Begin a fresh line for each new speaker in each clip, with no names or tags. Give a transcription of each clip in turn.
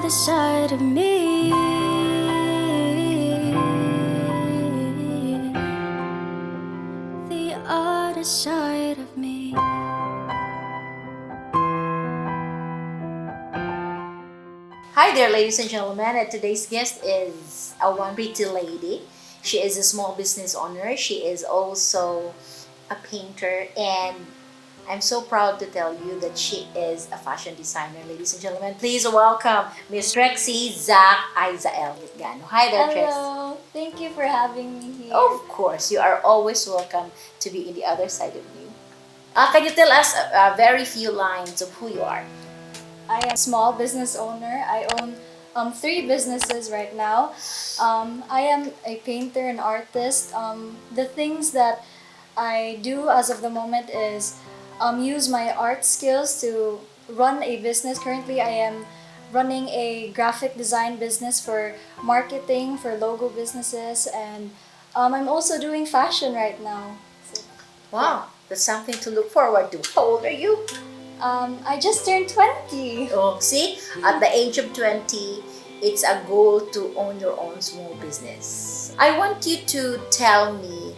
other side of me. The other side of me.
Hi there, ladies and gentlemen, and today's guest is a one pretty lady. She is a small business owner. She is also a painter, and I'm so proud to tell you that she is a fashion designer. Ladies and gentlemen, please welcome Miss Trixie Zac Izael Gitgano. Hi there, Trix.
Hello, thank you for having me here.
Of course, you are always welcome to be in the other side of me. Can you tell us a very few lines of who you are?
I am a small business owner. I own 3 businesses right now. I am a painter and artist. The things that I do as of the moment is use my art skills to run a business. Currently, I am running a graphic design business for marketing, for logo businesses, and I'm also doing fashion right now. So,
Wow, that's something to look forward to. How old are you?
I just turned 20.
Oh, see, at the age of 20, it's a goal to own your own small business. I want you to tell me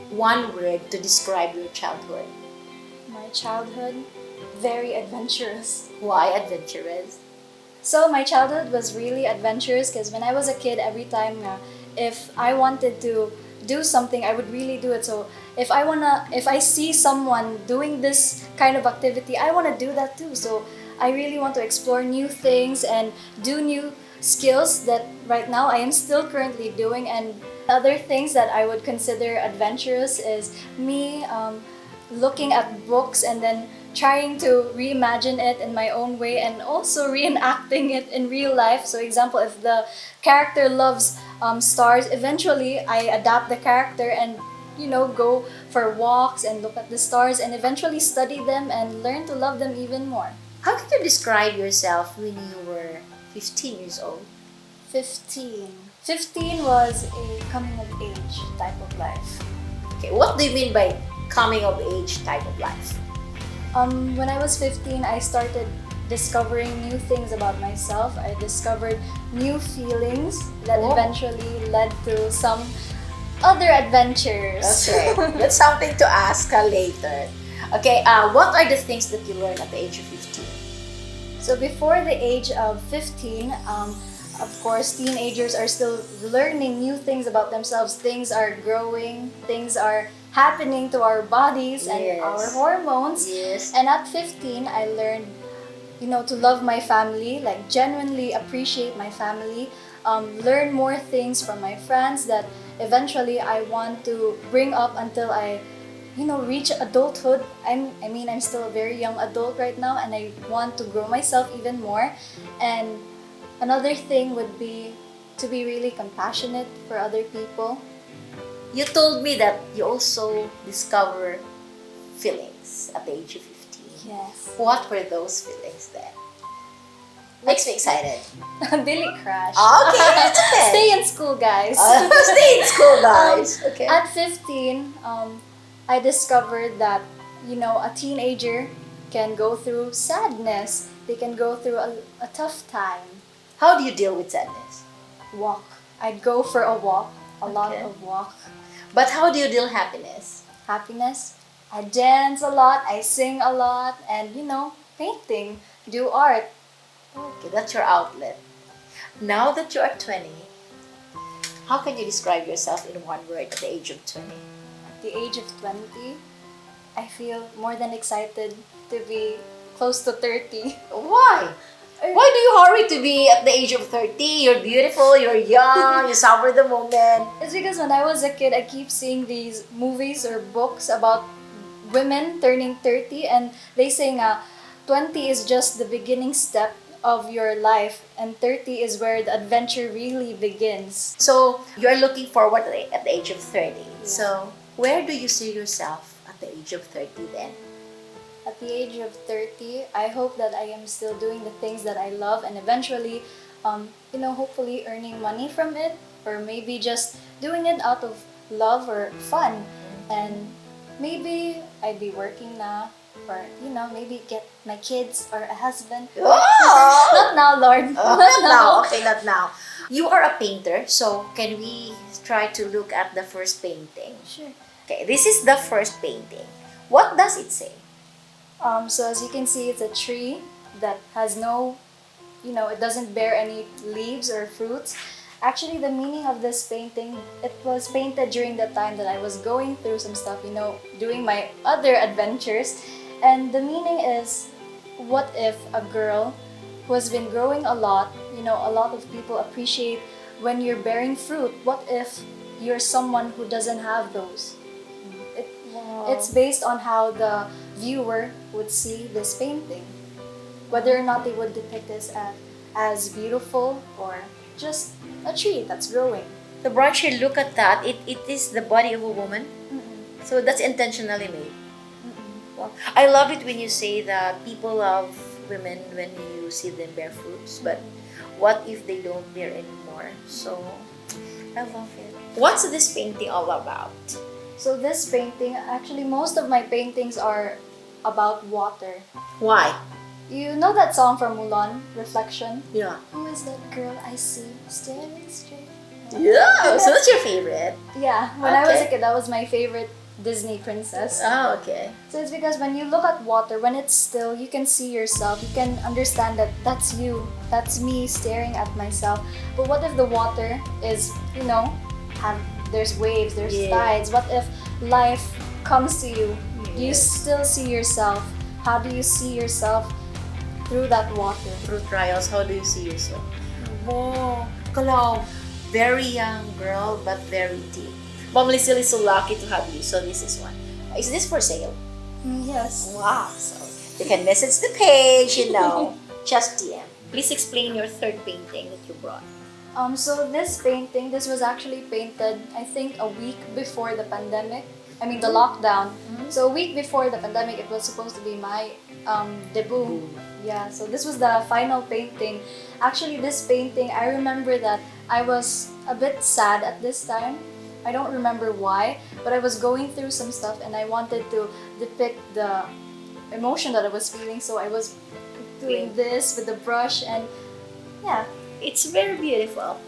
one word to describe your childhood.
My childhood, very adventurous.
Why adventurous?
So my childhood was really adventurous because when I was a kid, every time if I wanted to do something, I would really do it. So if I see someone doing this kind of activity, I wanna do that too. So I really want to explore new things and do new skills that right now I am still currently doing. And other things that I would consider adventurous is me looking at books and then trying to reimagine it in my own way and also reenacting it in real life. So example, if the character loves stars, eventually I adapt the character and go for walks and look at the stars and eventually study them and learn to love them even more.
How can you describe yourself when you were 15 years old?
15 was a coming of age type of life.
Okay, what do you mean by coming of age type of life?
When I was 15, I started discovering new things about myself. I discovered new feelings that
Oh.
eventually led to some other adventures.
Okay, that's something to ask later. Okay, what are the things that you learned at the age of 15?
So before the age of 15, of course, teenagers are still learning new things about themselves. Things are growing, things are happening to our bodies and
Yes.
our hormones.
Yes.
And at 15, I learned, to love my family, like genuinely appreciate my family, learn more things from my friends that eventually I want to bring up until I, reach adulthood. I'm still a very young adult right now, and I want to grow myself even more. And another thing would be to be really compassionate for other people.
You told me that you also discover feelings at the age of 15.
Yes.
What were those feelings then? Makes me excited.
Billy crush.
Okay, that's okay.
Stay in school, guys.
Stay in school, guys. Okay.
At 15, I discovered that, a teenager can go through sadness. They can go through a tough time.
How do you deal with sadness?
Walk. I'd go for a walk, a lot
Okay.
of walk.
But how do you deal happiness?
Happiness. I dance a lot, I sing a lot, and, painting, do art.
Okay, that's your outlet. Now that you are 20, how can you describe yourself in one word at the age of 20?
At the age of 20, I feel more than excited to be close to 30.
Why? Why do you hurry to be at the age of 30? You're beautiful, you're young, you savor the moment.
It's because when I was a kid, I keep seeing these movies or books about women turning 30, and they say 20 is just the beginning step of your life, and 30 is where the adventure really begins.
So, you're looking forward at the age of 30.
Yeah.
So, where do you see yourself at the age of 30 then?
At the age of 30, I hope that I am still doing the things that I love and eventually, hopefully earning money from it, or maybe just doing it out of love or fun. And maybe I'd be working na or maybe get my kids or a husband.
Oh!
Not now, Lord.
Oh, not now. Okay, not now. You are a painter, so can we try to look at the first painting?
Sure.
Okay, this is the first painting. What does it say?
So as you can see, it's a tree that has no, it doesn't bear any leaves or fruits. Actually, the meaning of this painting, it was painted during the time that I was going through some stuff, doing my other adventures. And the meaning is, what if a girl who has been growing a lot, a lot of people appreciate when you're bearing fruit. What if you're someone who doesn't have those? It, It's based on how the viewer would see this painting. Whether or not they would depict this as beautiful or just a tree that's growing.
The branch here, look at that. It is the body of a woman.
Mm-mm.
So that's intentionally made.
Mm-mm.
Well, I love it when you say that people love women when you see them bear fruits. But what if they don't bear anymore? So I love it. What's this painting all about?
So this painting, actually most of my paintings are about water.
Why?
You know that song from Mulan, Reflection?
Yeah.
Who is that girl I see staring straight?
Yeah. So that's your favorite.
Yeah, when I was a
Okay.
kid, that was my favorite Disney princess.
Oh, okay.
So it's because when you look at water, when it's still, you can see yourself. You can understand that that's you. That's me staring at myself. But what if the water is, there's waves, there's
Yeah.
tides. What if life comes to you? You
Yes.
still see yourself. How do you see yourself through that water?
Through trials, how do you see yourself? Wow. Kalau, very young girl but very deep. Mom Lucille is so lucky to have you. So this is one. Is this for sale?
Yes.
Wow. So you can message the page, just DM. Please explain your third painting that you brought.
So this painting, this was actually painted, I think, a week before the pandemic. I mean, the lockdown. So a week before the pandemic, it was supposed to be my debut. Yeah, so this was the final painting. Actually, this painting, I remember that I was a bit sad at this time. I don't remember why, but I was going through some stuff and I wanted to depict the emotion that I was feeling. So I was doing this with the brush and yeah,
It's very beautiful.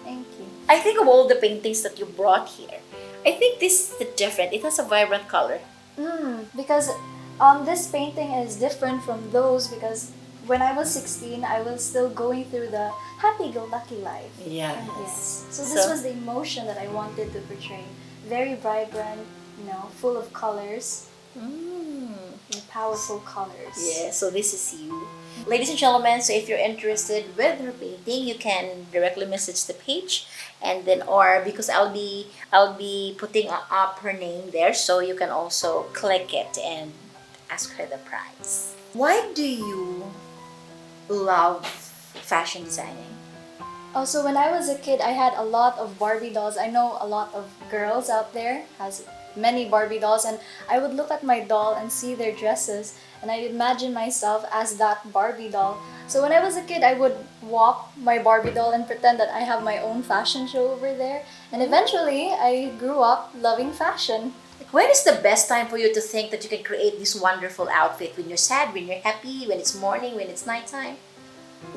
thank you.
I think of all the paintings that you brought here, I think this is the different. It has a vibrant color.
Because this painting is different from those because when I was 16, I was still going through the happy-go-lucky life. Yes. So this was the emotion that I wanted to portray. Very vibrant, full of colors, powerful colors.
Yeah, so this is you. Ladies and gentlemen, so if you're interested with her painting, you can directly message the page and then or because I'll be putting up her name there so you can also click it and ask her the price. Why do you love fashion designing?
Also, when I was a kid, I had a lot of Barbie dolls. I know a lot of girls out there has many Barbie dolls, and I would look at my doll and see their dresses, and I'd imagine myself as that Barbie doll. So when I was a kid, I would walk my Barbie doll and pretend that I have my own fashion show over there. And eventually, I grew up loving fashion.
When is the best time for you to think that you can create this wonderful outfit? When you're sad, when you're happy, when it's morning, when it's nighttime?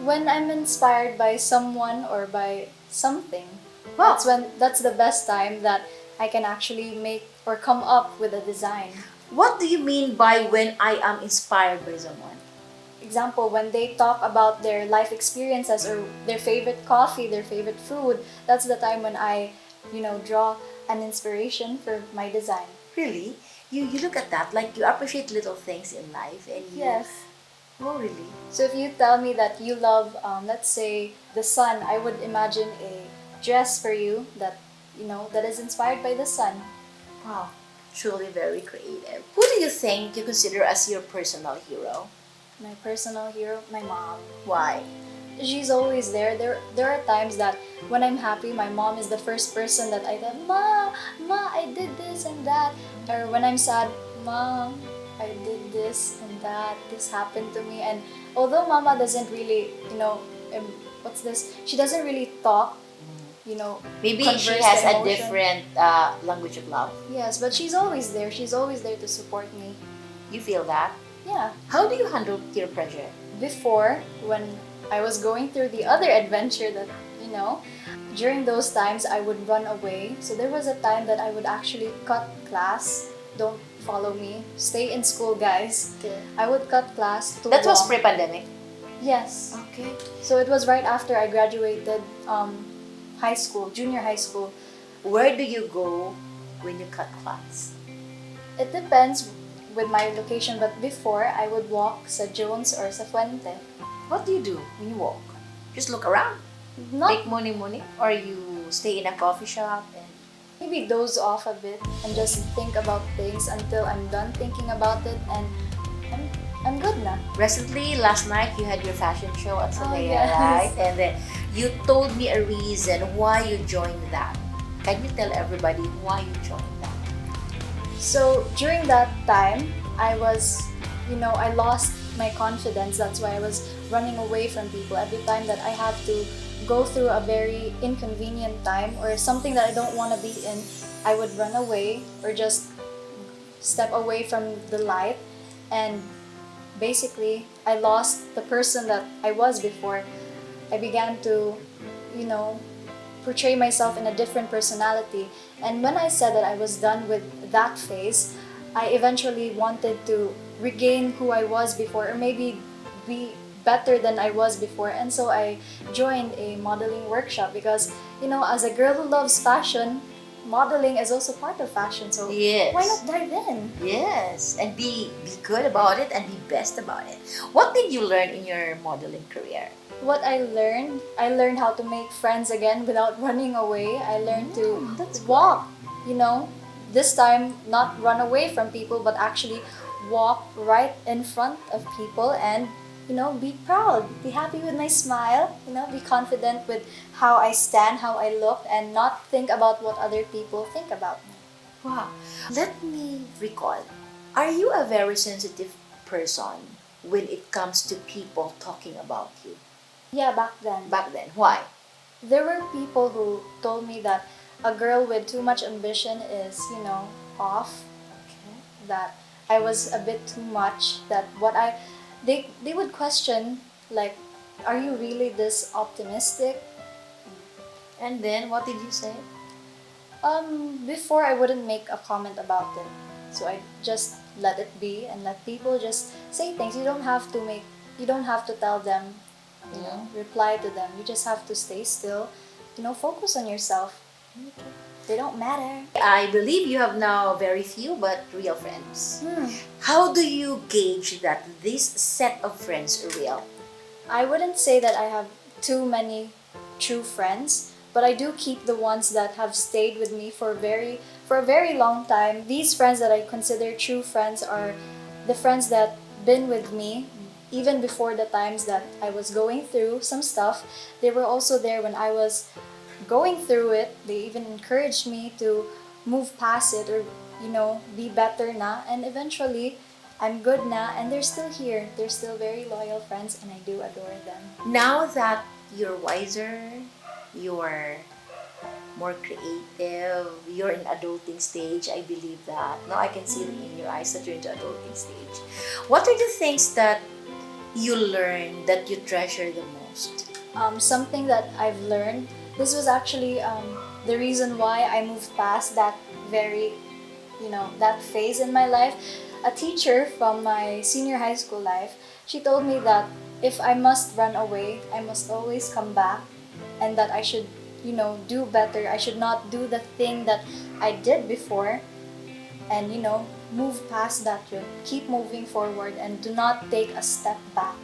When I'm inspired by someone or by something,
Wow.
that's the best time that I can actually make or come up with a design.
What do you mean by when I am inspired by someone?
Example, when they talk about their life experiences or their favorite coffee, their favorite food, that's the time when I, draw an inspiration for my design.
Really? You look at that, like you appreciate little things in life and you...
Yes.
Oh, really?
So if you tell me that you love, let's say, the sun, I would imagine a dress for you that, that is inspired by the sun.
Wow. Truly very creative. Who do you think you consider as your personal hero?
My personal hero, my mom.
Why?
She's always there. There are times that when I'm happy, my mom is the first person that I tell, Ma, I did this and that. Or when I'm sad, Mom, I did this and that. This happened to me. And although Mama doesn't really, she doesn't really talk,
Maybe she
converse
has
the
a
emotion.
different language of love.
Yes, but she's always there. She's always there to support me.
You feel that?
Yeah.
How do you handle peer pressure?
Before, when I was going through the other adventure that, during those times I would run away. So there was a time that I would actually cut class. Don't follow me. Stay in school, guys.
Okay.
I would cut class to
That was
walk.
pre-pandemic.
Yes.
Okay.
So it was right after I graduated high school, junior high school.
Where do you go when you cut class?
It depends with my location, but before I would walk sa Jones or sa Fuente.
What do you do when you walk? Just look around? Make
Not
money? Or you stay in a coffee shop and...
maybe doze off a bit and just think about things until I'm done thinking about it, and I'm good na.
Recently, last night, you had your fashion show at Salea,
yes.
right? And then you told me a reason why you joined that. Can you tell everybody why you joined that?
So during that time, I was, I lost my confidence. That's why I was running away from people. Every time that I have to go through a very inconvenient time or something that I don't want to be in, I would run away or just step away from the light. And basically, I lost the person that I was before. I began to, portray myself in a different personality. And when I said that I was done with that phase, I eventually wanted to regain who I was before, or maybe be better than I was before. And so I joined a modeling workshop because, as a girl who loves fashion, modeling is also part of fashion. So
Yes.
why not dive in?
Yes, and be good about it and be best about it. What did you learn in your modeling career?
What I learned how to make friends again without running away. I learned to
that's
walk, this time not run away from people, but actually walk right in front of people and, be proud, be happy with my smile, be confident with how I stand, how I look, and not think about what other people think about me.
Wow. Let me recall. Are you a very sensitive person when it comes to people talking about you?
Yeah, back then.
Back then, why?
There were people who told me that a girl with too much ambition is, off, that I was a bit too much, that they would question, like, are you really this optimistic?
And then, what did you say?
Before I wouldn't make a comment about it. So I just let it be and let people just say things. You don't have to tell them, reply to them. You just have to stay still, focus on yourself. They don't matter.
I believe you have now very few but real friends. How do you gauge that this set of friends are real?
I wouldn't say that I have too many true friends, but I do keep the ones that have stayed with me for a very long time. These friends that I consider true friends are the friends that been with me even before the times that I was going through some stuff. They were also there when I was going through it. They even encouraged me to move past it or, be better na. And eventually, I'm good na and they're still here. They're still very loyal friends and I do adore them.
Now that you're wiser, you're more creative, you're in adulting stage, I believe that. Now I can see it in your eyes that you're into adulting stage. What are the things that you learn that you treasure the most?
Something that I've learned, this was actually the reason why I moved past that that phase in my life. A teacher from my senior high school life, she told me that if I must run away, I must always come back, and that I should, do better. I should not do the thing that I did before, and, move past that. Keep moving forward and do not take a step back.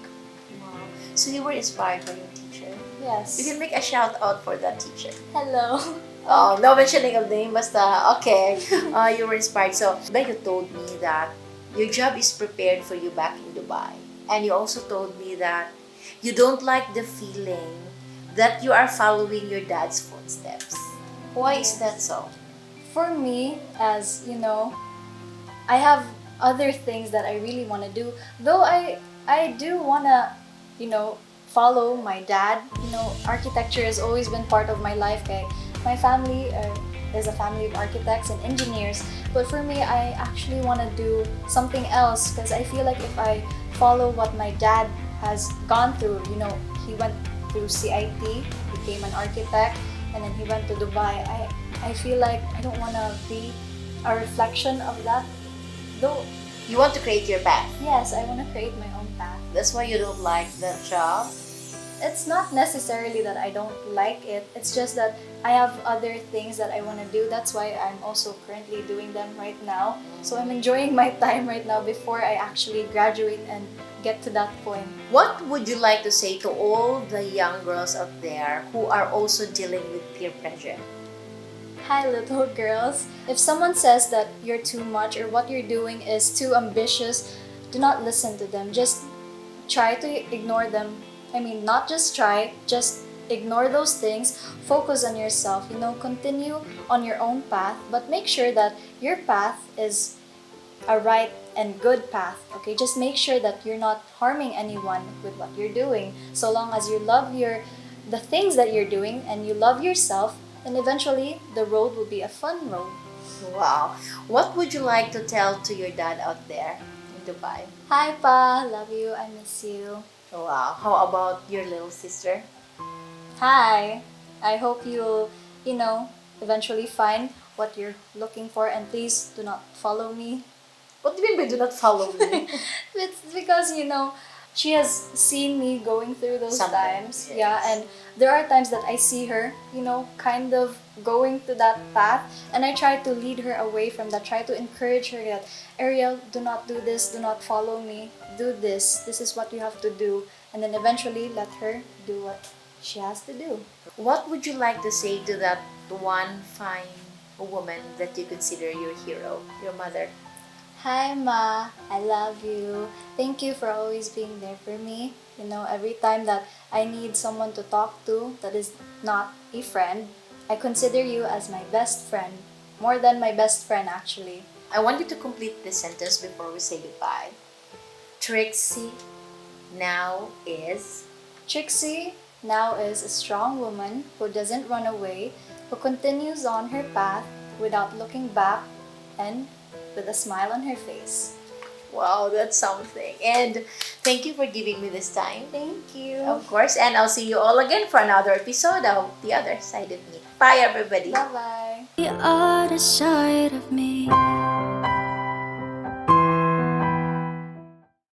Wow. So you were inspired by your teacher?
Yes.
You can make a shout out for that teacher.
Hello.
Oh, no mentioning of name, basta, okay. You were inspired. So, then you told me that your job is prepared for you back in Dubai. And you also told me that you don't like the feeling that you are following your dad's footsteps. Why is that so?
For me, as I have other things that I really want to do. Though I do want to, follow my dad. Architecture has always been part of my life. Kay my family, is a family of architects and engineers. But for me, I actually want to do something else because I feel like if I follow what my dad has gone through, he went through CIT, became an architect, and then he went to Dubai. I feel like I don't want to be a reflection of that. Though,
You want to create your path.
yes, I want to create my own path.
That's why you don't like the job.
It's not necessarily that I don't like it. It's just that I have other things that I want to do. That's why I'm also currently doing them right now. So I'm enjoying my time right now before I actually graduate and get to that point.
What would you like to say to all the young girls out there who are also dealing with peer pressure?
Hi, little girls. If someone says that you're too much or what you're doing is too ambitious, do not listen to them. Just try to ignore them. Not just try, just ignore those things. Focus on yourself. Continue on your own path, but make sure that your path is a right and good path. Okay, just make sure that you're not harming anyone with what you're doing. So long as you love the things that you're doing and you love yourself, then eventually the road will be a fun road.
Wow. What would you like to tell to your dad out there in Dubai?
Hi Pa, love you, I miss you.
Wow. How about your little sister?
Hi, I hope you'll, eventually find what you're looking for, and please do not follow me.
What do you mean by do not follow me?
It's because, she has seen me going through those
Sometimes,
times.
yes.
Yeah, and there are times that I see her, kind of going to that path, and I try to lead her away from that, try to encourage her that, Ariel, do not do this, do not follow me, do this is what you have to do, and then eventually let her do what she has to do.
What would you like to say to that one fine woman that you consider your hero, your mother?
Hi Ma, I love you. Thank you for always being there for me. Every time that I need someone to talk to that is not a friend, I consider you as my best friend. More than my best friend, actually.
I want you to complete this sentence before we say goodbye. Trixie now is...
Trixie now is a strong woman who doesn't run away, who continues on her path without looking back, and with a smile on her face.
Wow, that's something. And thank you for giving me this time.
Thank you.
Of course, and I'll see you all again for another episode of The Other Side of Me. Bye, everybody.
Bye-bye.
The other side of me.